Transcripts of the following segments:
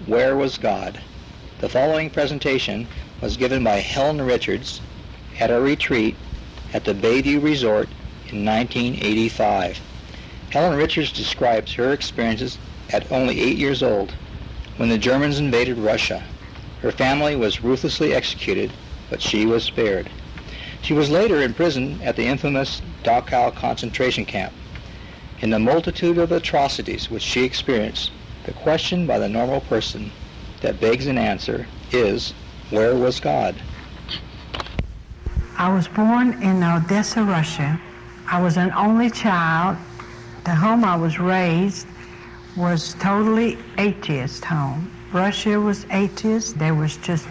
Where Was God? The following presentation was given by Helen Richards at a retreat at the Bayview Resort in 1985. Helen Richards describes her experiences at only 8 years old when the Germans invaded Russia. Her family was ruthlessly executed, but she was spared. She was later imprisoned at the infamous Dachau concentration camp. In the multitude of atrocities which she experienced, the question by the normal person that begs an answer is, where was God? I was born in Odessa, Russia. I was an only child. The home I was raised was totally atheist home. Russia was atheist. There was just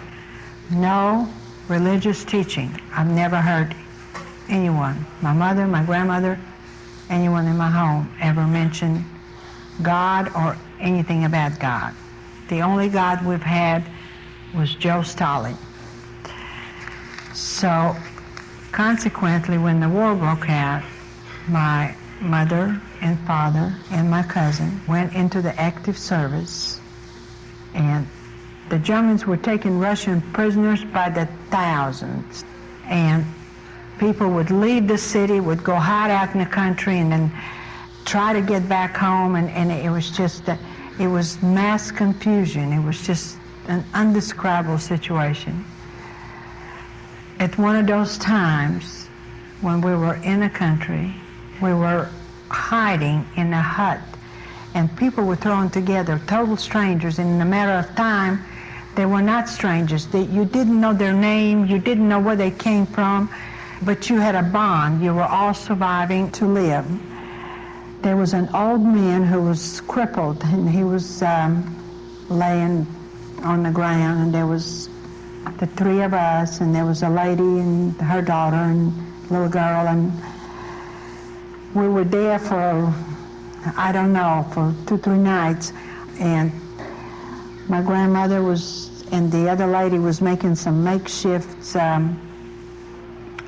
no religious teaching. I've never heard anyone, my mother, my grandmother, anyone in my home ever mention God or anything about God. The only God we've had was Joe Stalin. So consequently, when the war broke out, my mother and father and my cousin went into the active service, and the Germans were taking Russian prisoners by the thousands, and people would leave the city, would go hide out in the country, and then try to get back home, and it was just, it was mass confusion. It was just an indescribable situation. At one of those times when we were in a country, we were hiding in a hut, and people were thrown together, total strangers, and in a matter of time, they were not strangers. You didn't know their name, you didn't know where they came from, but you had a bond. You were all surviving to live. There was an old man who was crippled, and he was laying on the ground, and there was the three of us, and there was a lady and her daughter and little girl, and we were there for, I don't know, for 2-3 nights, and my grandmother was, and the other lady was making some makeshift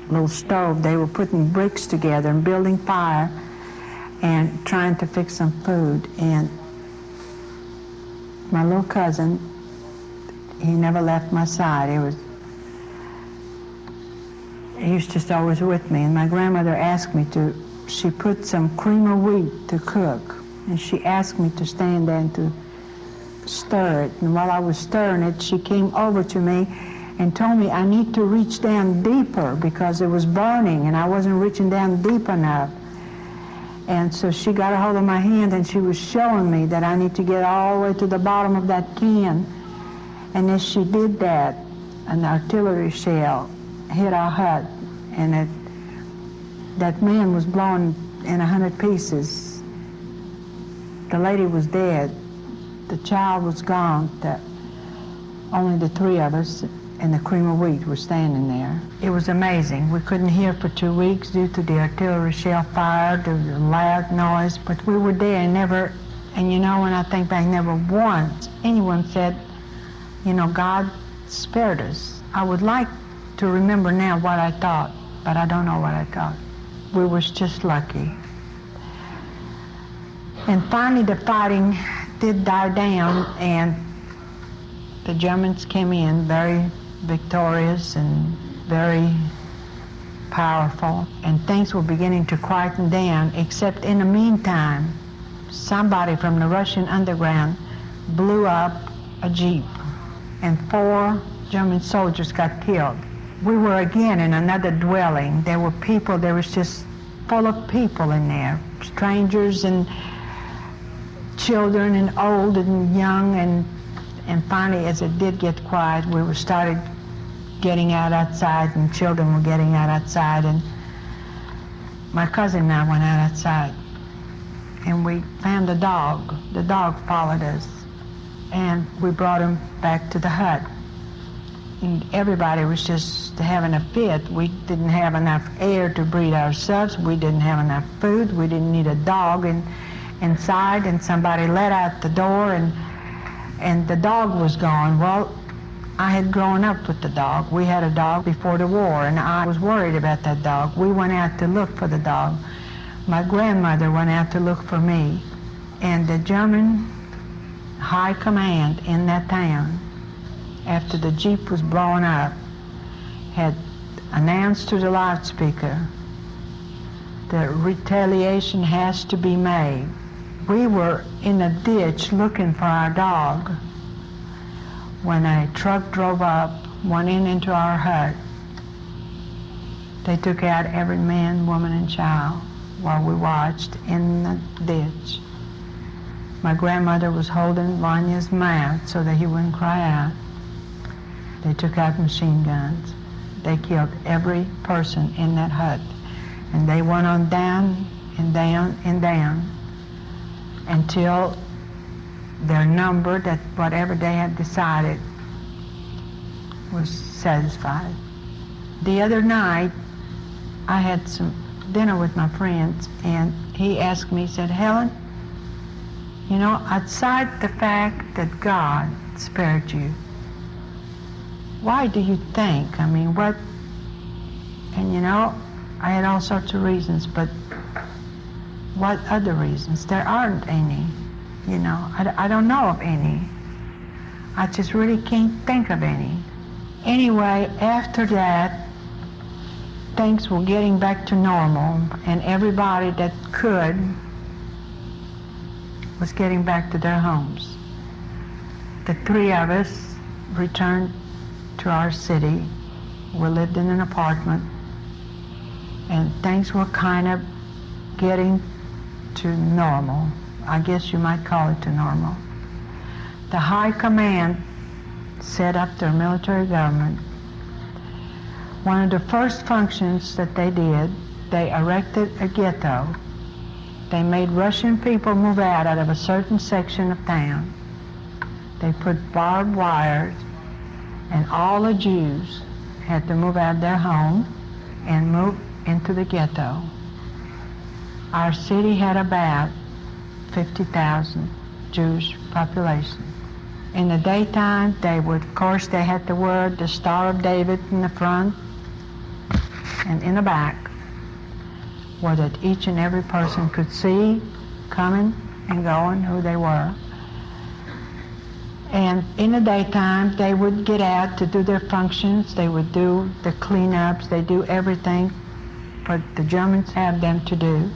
little stove. They were putting bricks together and building fire and trying to fix some food. And my little cousin, he never left my side. He was just always with me. And my grandmother asked me to, she put some cream of wheat to cook, and she asked me to stand there and to stir it. And while I was stirring it, she came over to me and told me I need to reach down deeper because it was burning and I wasn't reaching down deep enough. And so she got a hold of my hand and she was showing me that I need to get all the way to the bottom of that can. And as she did that, an artillery shell hit our hut, and that man was blown in 100 pieces. The lady was dead. The child was gone. Only the three of us and the cream of wheat were standing there. It was amazing. We couldn't hear for 2 weeks due to the artillery shell fire, the loud noise, but we were there and never, and you know, when I think back, never once anyone said, you know, God spared us. I would like to remember now what I thought, but I don't know what I thought. We was just lucky. And finally the fighting did die down, and the Germans came in very victorious and very powerful, and things were beginning to quieten down, except in the meantime, somebody from the Russian underground blew up a Jeep, and 4 German soldiers got killed. We were again in another dwelling. There were people, there was just full of people in there, strangers and children and old and young, and finally, as it did get quiet, we started getting out outside, and children were getting out outside, and my cousin and I went out outside, and we found a dog. The dog followed us, and we brought him back to the hut. And everybody was just having a fit. We didn't have enough air to breathe ourselves. We didn't have enough food. We didn't need a dog inside, and somebody let out the door, and the dog was gone. Well, I had grown up with the dog. We had a dog before the war, and I was worried about that dog. We went out to look for the dog. My grandmother went out to look for me, and the German high command in that town, after the Jeep was blown up, had announced to the loudspeaker that retaliation has to be made. We were in a ditch looking for our dog when a truck drove up, went into our hut. They took out every man, woman, and child while we watched in the ditch. My grandmother was holding Vanya's mouth so that he wouldn't cry out. They took out machine guns. They killed every person in that hut. And they went on down and down and down until their number, that whatever they had decided, was satisfied. The other night, I had some dinner with my friends, and he asked me, he said, Helen, you know, outside the fact that God spared you, why do you think? I mean, what? And you know, I had all sorts of reasons, but what other reasons? There aren't any, you know. I don't know of any. I just really can't think of any. Anyway, after that, things were getting back to normal, and everybody that could was getting back to their homes. The three of us returned to our city. We lived in an apartment, and things were kind of getting to normal. I guess you might call it to normal. The High Command set up their military government. One of the first functions that they did, they erected a ghetto. They made Russian people move out of a certain section of town. They put barbed wires, and all the Jews had to move out of their home and move into the ghetto. Our city had about 50,000 Jewish population. In the daytime, they would, of course, they had to wear the Star of David in the front and in the back, where that each and every person could see coming and going who they were. And in the daytime, they would get out to do their functions. They would do the cleanups. They do everything what the Germans had them to do.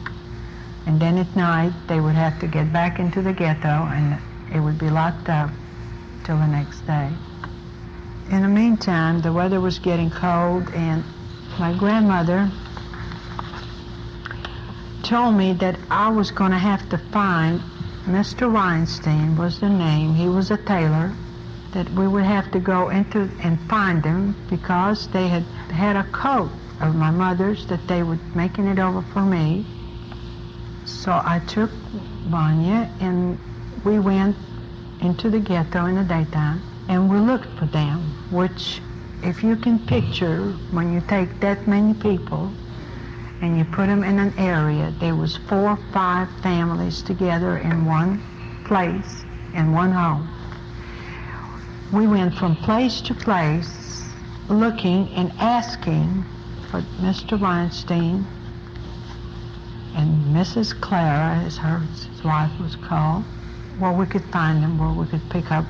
And then at night, they would have to get back into the ghetto, and it would be locked up till the next day. In the meantime, the weather was getting cold, and my grandmother told me that I was going to have to find Mr. Weinstein was the name. He was a tailor. That we would have to go into and find him because they had had a coat of my mother's that they were making it over for me. So I took Vanya and we went into the ghetto in the daytime and we looked for them, which if you can picture when you take that many people and you put them in an area, there was 4 or 5 families together in one place, in one home. We went from place to place looking and asking for Mr. Weinstein and Mrs. Clara, as his wife was called, where we could find them, where we could pick up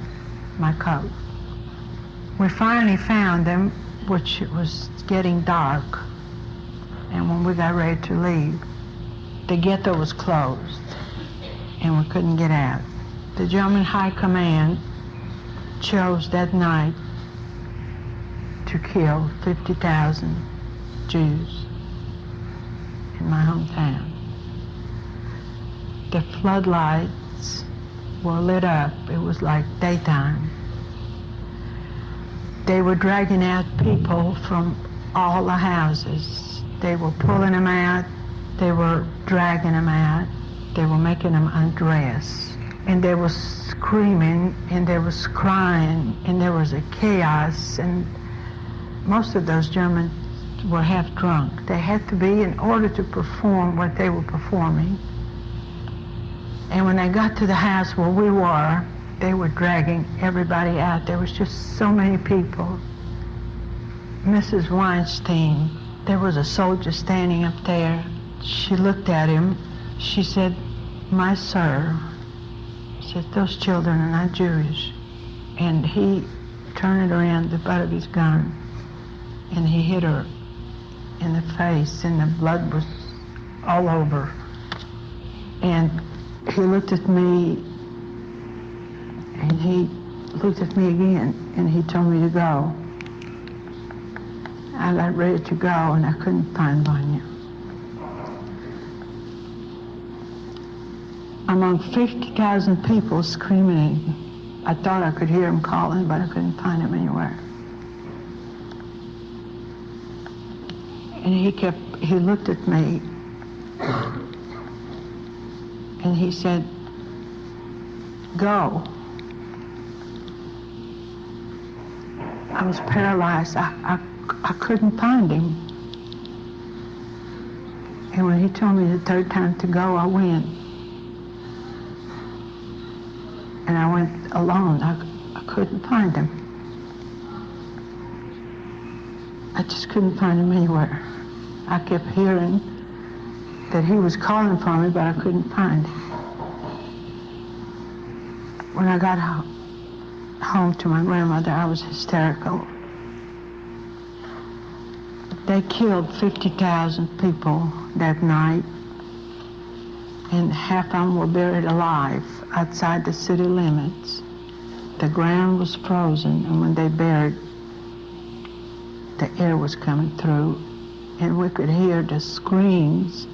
my coat. We finally found them, which it was getting dark. And when we got ready to leave, the ghetto was closed and we couldn't get out. The German High Command chose that night to kill 50,000 Jews in my hometown. The floodlights were lit up. It was like daytime. They were dragging out people from all the houses. They were pulling them out, they were dragging them out, they were making them undress. And they were screaming, and they was crying, and there was a chaos, and most of those Germans were half drunk. They had to be in order to perform what they were performing. And when they got to the house where we were, they were dragging everybody out. There was just so many people. Mrs. Weinstein, there was a soldier standing up there. She looked at him. She said, "My sir," said, those children are not Jewish. And he turned it around the butt of his gun, and he hit her in the face, and the blood was all over. And he looked at me, and he looked at me again, and he told me to go. I got ready to go, and I couldn't find Vanya. Among 50,000 people screaming, I thought I could hear him calling, but I couldn't find him anywhere. And he looked at me, and he said, go. I was paralyzed. I couldn't find him. And when he told me the third time to go, I went. And I went alone. I couldn't find him. I just couldn't find him anywhere. I kept hearing that he was calling for me, but I couldn't find him. When I got home to my grandmother, I was hysterical. They killed 50,000 people that night, and half of them were buried alive outside the city limits. The ground was frozen, and when they buried, the air was coming through, and we could hear the screams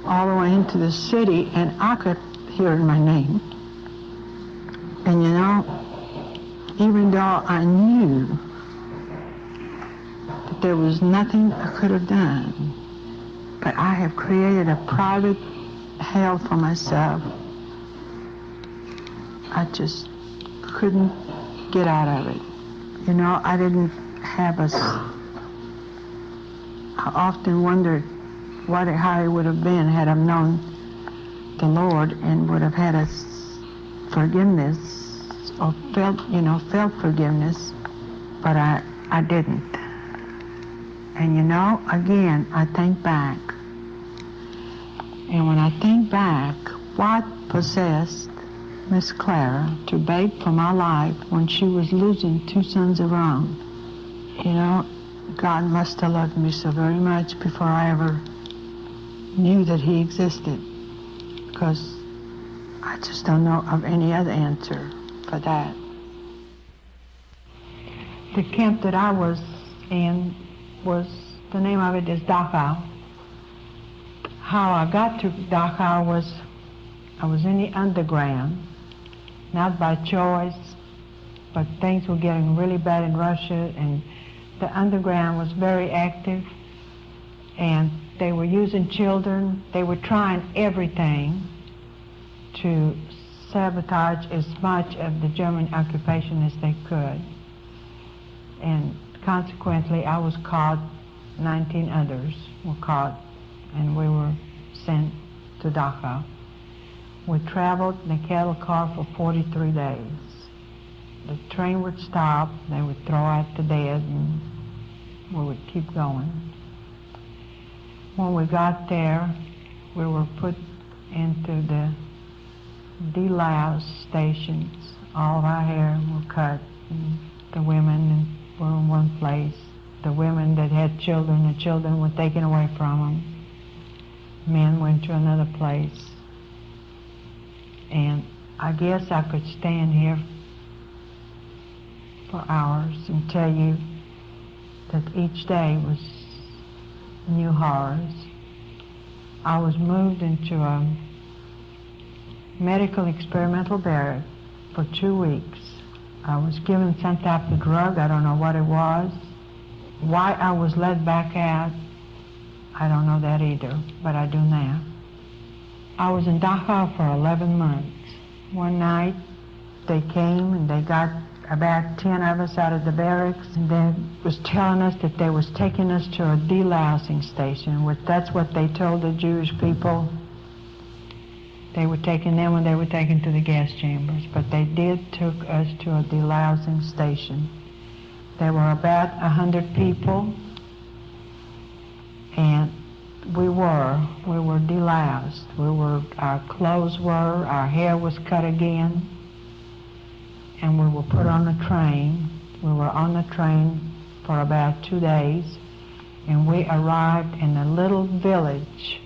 all the way into the city, and I could hear my name. And you know, even though I knew that there was nothing I could have done, but I have created a private hell for myself. I just couldn't get out of it. You know, I didn't have I often wondered how it would have been had I known the Lord and would have had forgiveness or felt forgiveness, but I didn't. And you know, again, I think back. And when I think back, what possessed Miss Clara to beg for my life when she was losing 2 sons of her own? You know, God must have loved me so very much before I ever knew that he existed, because I just don't know of any other answer for that. The camp that I was in the name of it is Dachau. How I got to Dachau was, I was in the underground, not by choice, but things were getting really bad in Russia, and the underground was very active, and they were using children. They were trying everything to sabotage as much of the German occupation as they could. And consequently, I was caught, 19 others were caught, and we were sent to Dachau. We traveled in a cattle car for 43 days. The train would stop, they would throw out the dead, and we would keep going. When we got there, we were put into the delouse stations. All of our hair were cut, and the women were in one place. The women that had children, the children were taken away from them. Men went to another place. And I guess I could stand here for hours and tell you that each day was new horrors. I was moved into a medical experimental barrack for 2 weeks. I was given some type of drug, I don't know what it was. Why I was let back out, I don't know that either, but I do now. I was in Dachau for 11 months. One night, they came and they got about 10 of us out of the barracks, and they was telling us that they was taking us to a delousing station, which that's what they told the Jewish people. They were taking them when they were taken to the gas chambers, but they took us to a delousing station. There were about 100 people, and We were deloused. Our clothes were, our hair was cut again, and we were put on a train. We were on the train for about 2 days, and we arrived in a little village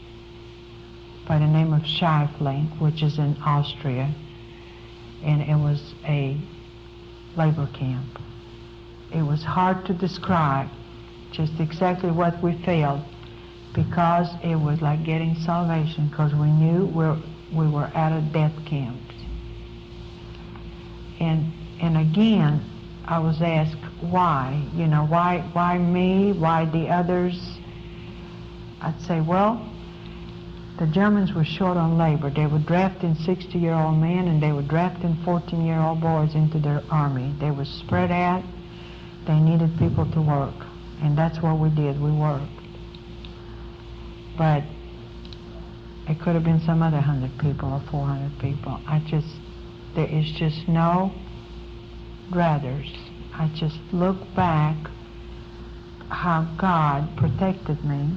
by the name of Scheifling, which is in Austria, and it was a labor camp. It was hard to describe just exactly what we felt, because it was like getting salvation, because we knew we were at a death camp. And again, I was asked why, why me, why the others? I'd say, well, the Germans were short on labor. They were drafting 60-year-old men, and they were drafting 14-year-old boys into their army. They were spread out. They needed people to work, and that's what we did. We worked. But it could have been some other 100 people or 400 people. There is just no druthers. I just look back how God protected me.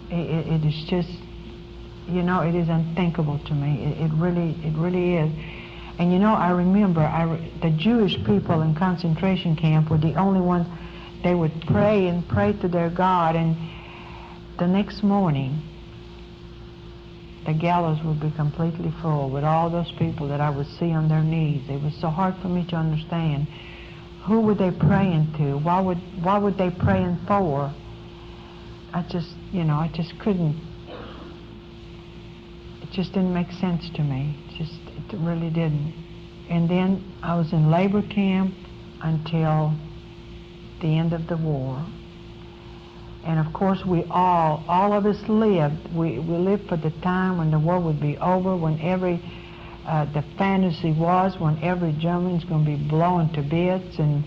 It is just, it is unthinkable to me. It really is. And I remember the Jewish people in concentration camp were the only ones. They would pray and pray to their God, and the next morning, the gallows would be completely full with all those people that I would see on their knees. It was so hard for me to understand. Who were they praying to? Why would they praying for? I just couldn't. It just didn't make sense to me. It really didn't. And then I was in labor camp until the end of the war. And of course, all of us lived. We lived for the time when the war would be over, when the fantasy was when every German's going to be blown to bits, and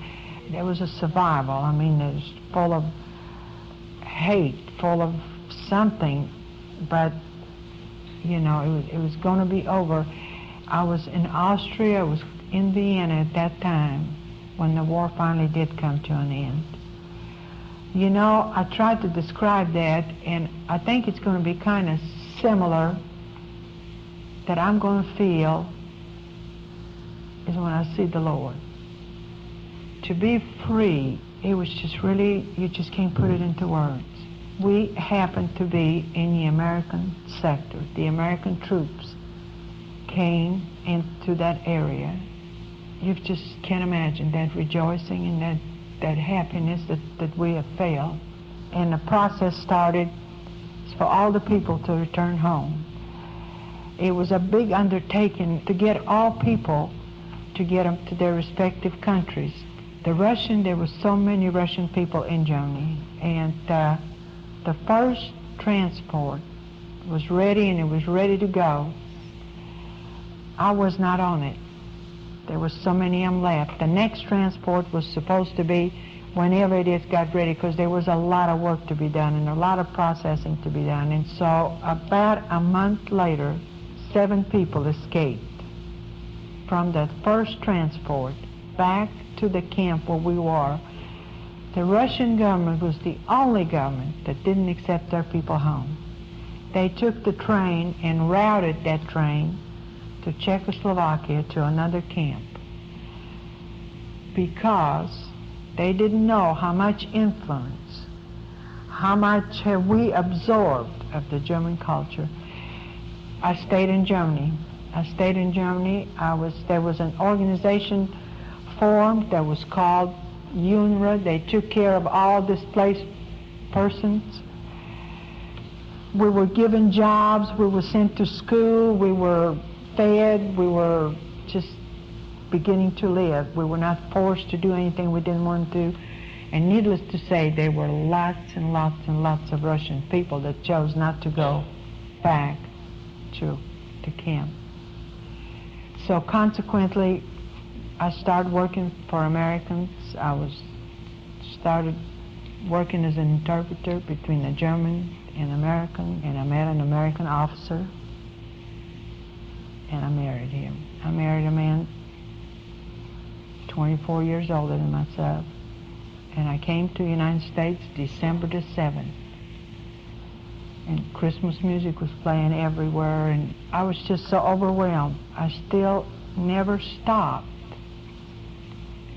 there was a survival. I mean, it was full of hate, full of something, but it was going to be over. I was in Austria. I was in Vienna at that time when the war finally did come to an end. I tried to describe that, and I think it's going to be kind of similar that I'm going to feel is when I see the Lord. To be free, it was just really, you just can't put it into words. We happened to be in the American sector. The American troops came into that area. You just can't imagine that rejoicing and that happiness that we have felt. And the process started for all the people to return home. It was a big undertaking to get all people to get them to their respective countries. There were so many Russian people in Germany, and the first transport was ready, and it was ready to go. I was not on it. There was so many of them left. The next transport was supposed to be whenever it is got ready, because there was a lot of work to be done and a lot of processing to be done. And so about a month later, 7 people escaped from that first transport back to the camp where we were. The Russian government was the only government that didn't accept their people home. They took the train and routed that train to Czechoslovakia, to another camp, because they didn't know how much influence, how much have we absorbed of the German culture. I stayed in Germany. There was an organization formed that was called UNRWA. They took care of all displaced persons. We were given jobs. We were sent to school. We were fed. We were just beginning to live. We were not forced to do anything we didn't want to do. And needless to say, there were lots and lots and lots of Russian people that chose not to go back to camp. So consequently, I started working for Americans. Started working as an interpreter between the German and American, and I met an American officer, and I married him. I married a man 24 years older than myself, and I came to the United States December the 7th, and Christmas music was playing everywhere, and I was just so overwhelmed. I still never stopped,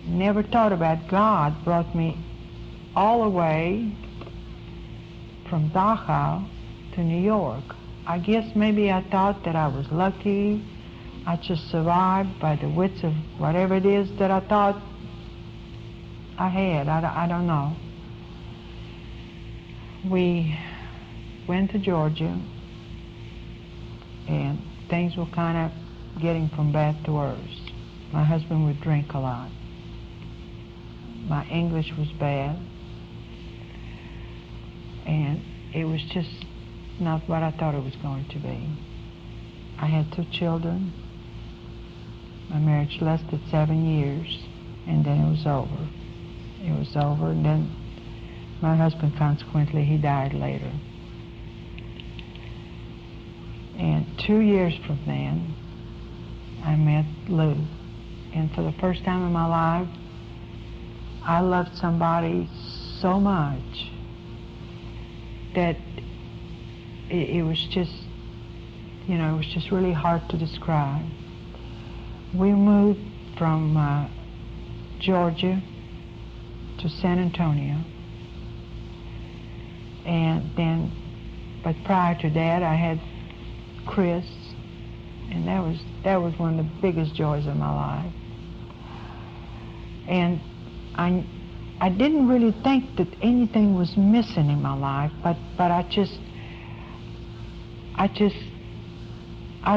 never thought about God brought me all the way from Dachau to New York. I guess maybe I thought that I was lucky. I just survived by the wits of whatever it is that I thought I had. I don't know. We went to Georgia, and things were kind of getting from bad to worse. My husband would drink a lot. My English was bad, and it was just not what I thought it was going to be. I had 2 children. My marriage lasted 7 years, and then it was over. It was over, and then my husband, consequently, he died later. And 2 years from then, I met Lou. And for the first time in my life, I loved somebody so much that it was just, it was just really hard to describe. We moved from Georgia to San Antonio. And then, but prior to that, I had Chris, and that was one of the biggest joys of my life. And I didn't really think that anything was missing in my life, but I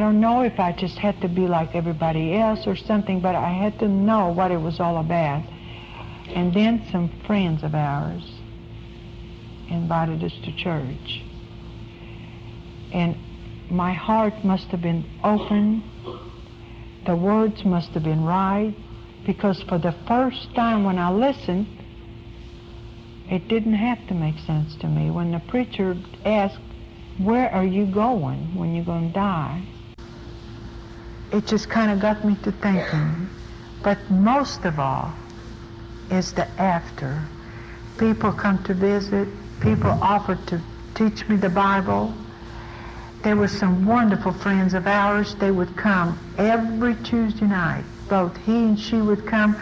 don't know if I just had to be like everybody else or something, but I had to know what it was all about. And then some friends of ours invited us to church. And my heart must have been open. The words must have been right, because for the first time when I listened, it didn't have to make sense to me. When the preacher asked, "Where are you going when you're going to die?" It just kind of got me to thinking. But most of all is the after. People come to visit. People offered to teach me the Bible. There were some wonderful friends of ours. They would come every Tuesday night. Both he and she would come.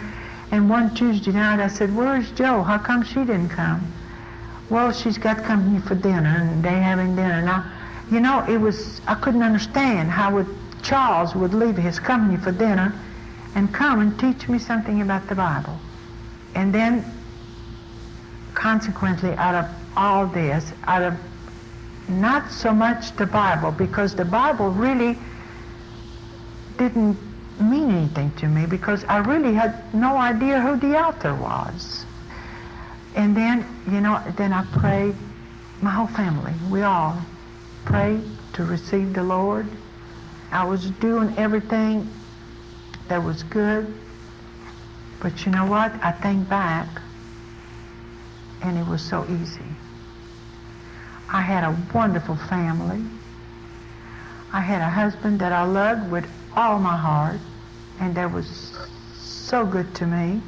And one Tuesday night I said, "Where's Joe? How come she didn't come?" "Well, she's got company for dinner, and they're having dinner." Now, I couldn't understand how Charles would leave his company for dinner and come and teach me something about the Bible. And then, consequently, out of all this, out of not so much the Bible, because the Bible really didn't mean anything to me, because I really had no idea who the author was. And then, then I prayed, my whole family, we all prayed to receive the Lord. I was doing everything that was good, but you know what? I think back, and it was so easy. I had a wonderful family. I had a husband that I loved with all my heart, and that was so good to me.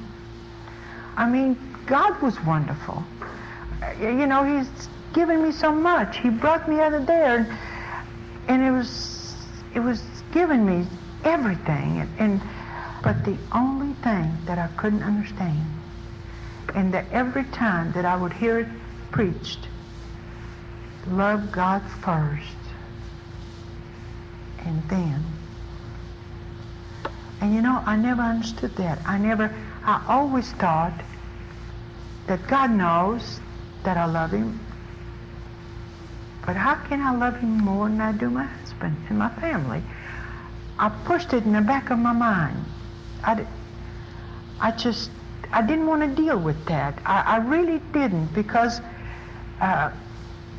I mean, God was wonderful. He's given me so much. He brought me out of there, and it was giving me everything. But the only thing that I couldn't understand, and that every time that I would hear it preached, love God first, and then. And I never understood that. I always thought that God knows that I love him, but how can I love him more than I do my husband and my family? I pushed it in the back of my mind. I didn't want to deal with that. I really didn't, because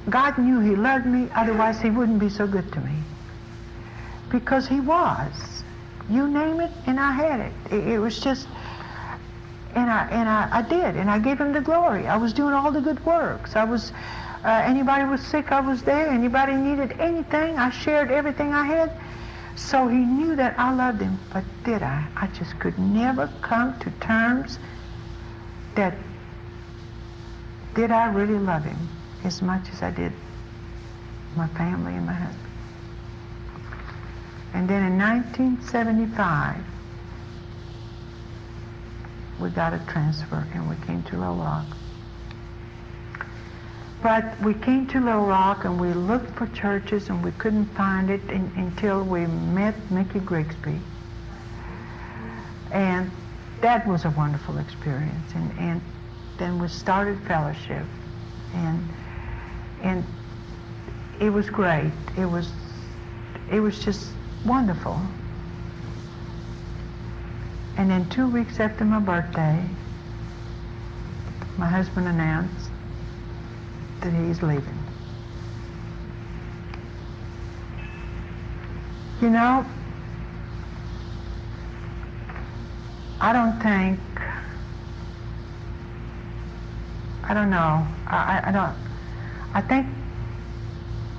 God knew he loved me, otherwise he wouldn't be so good to me. Because he was. You name it, and I had it. It was just, and I did, and I gave him the glory. I was doing all the good works. I was, anybody was sick, I was there. Anybody needed anything, I shared everything I had. So he knew that I loved him, but did I? I just could never come to terms that, did I really love him as much as I did my family and my husband. And then in 1975, we got a transfer and we came to Little Rock. But we came to Little Rock and we looked for churches and we couldn't find it until we met Mickey Grigsby. And that was a wonderful experience. And then we started fellowship. And it was great. It was just wonderful. And then 2 weeks after my birthday, my husband announced that he's leaving. You know, I don't know. I think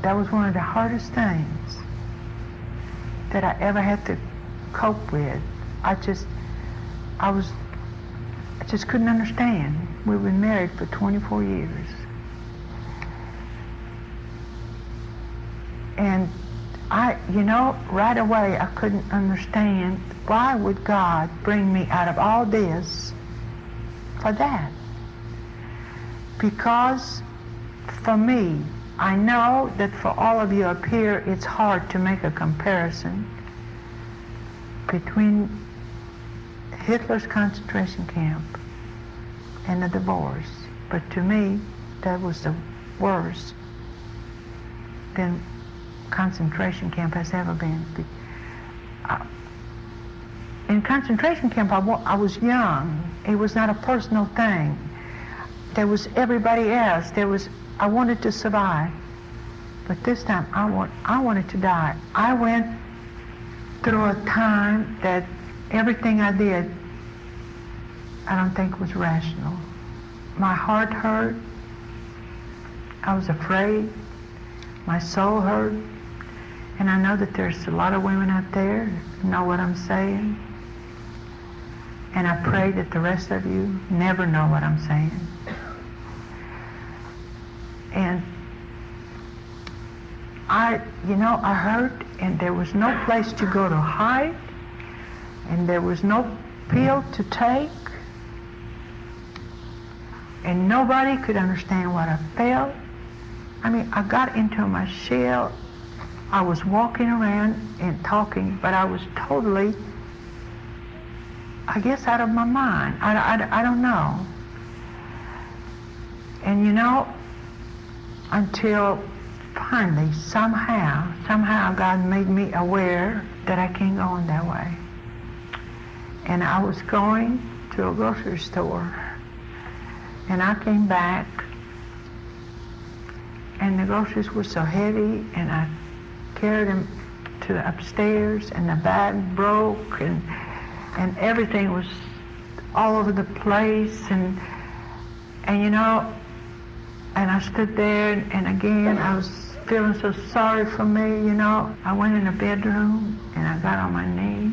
that was one of the hardest things that I ever had to cope with. I just couldn't understand. We've been married for 24 years. And right away I couldn't understand why would God bring me out of all this for that? Because for me, I know that for all of you up here, it's hard to make a comparison between Hitler's concentration camp and the divorce. But to me, that was the worst than concentration camp has ever been. In concentration camp, I was young. It was not a personal thing. There was everybody else. I wanted to survive. But this time, I wanted to die. I went through a time that everything I did, I don't think was rational. My heart hurt. I was afraid. My soul hurt. And I know that there's a lot of women out there who know what I'm saying. And I pray that the rest of you never know what I'm saying. And I hurt, and there was no place to go to hide, and there was no pill to take, and nobody could understand what I felt. I mean, I got into my shell. I was walking around and talking, but I was totally, I guess, out of my mind. I don't know. And until finally, somehow God made me aware that I can't go on that way. And I was going to a grocery store, and I came back, and the groceries were so heavy, and I carried them to upstairs, and the bag broke, and everything was all over the place, and I stood there, and again, I was feeling so sorry for me, I went in the bedroom, and I got on my knees,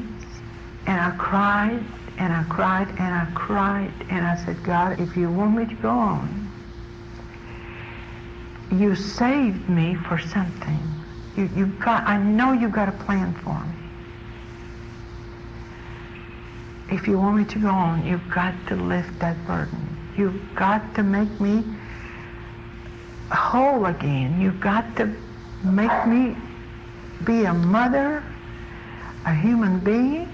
and I cried, and I cried, and I cried, and I said, God, if you want me to go on, you saved me for something. I know you've got a plan for me. If you want me to go on, you've got to lift that burden. You've got to make me whole again. You've got to make me be a mother, a human being.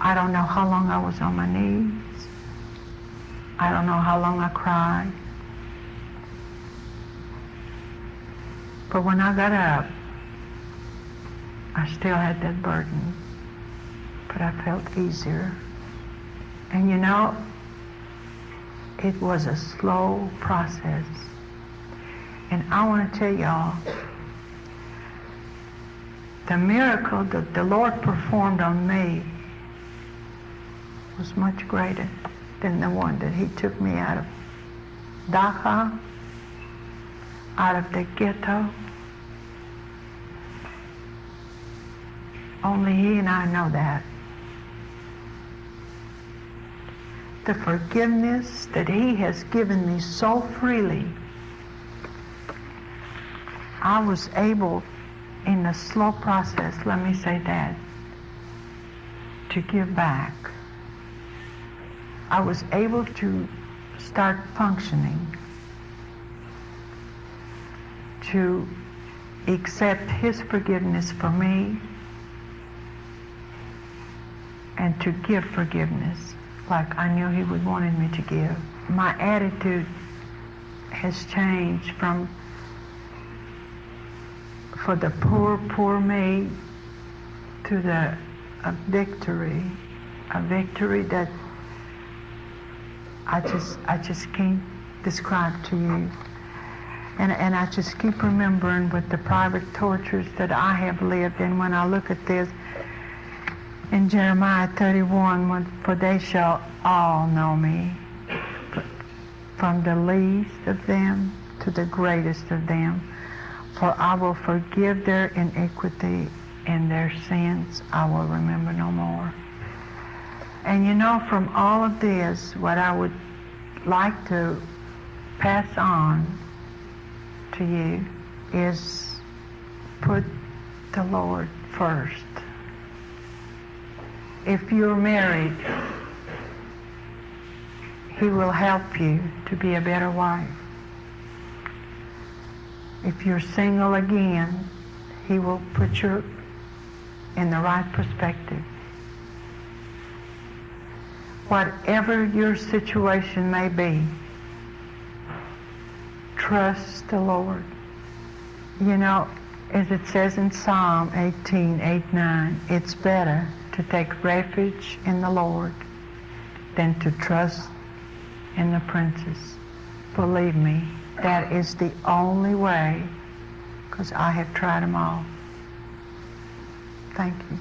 I don't know how long I was on my knees. I don't know how long I cried. But when I got up, I still had that burden, but I felt easier. And it was a slow process. And I want to tell y'all, the miracle that the Lord performed on me was much greater than the one that He took me out of Dachau, out of the ghetto. Only He and I know that. The forgiveness that He has given me so freely I was able, in a slow process, let me say that, to give back. I was able to start functioning, to accept his forgiveness for me, and to give forgiveness like I knew he would wanted me to give. My attitude has changed from for the poor me to a victory that I just can't describe to you. And I just keep remembering with the private tortures that I have lived. And when I look at this in Jeremiah 31, for they shall all know me, from the least of them to the greatest of them. For I will forgive their iniquity, and their sins I will remember no more. And you know, from all of this, what I would like to pass on to you is put the Lord first. If you're married, he will help you to be a better wife. If you're single again, he will put you in the right perspective. Whatever your situation may be, trust the Lord. You know, as it says in Psalm 18:8-9, it's better to take refuge in the Lord than to trust in the princes. Believe me, that is the only way, because I have tried them all. Thank you.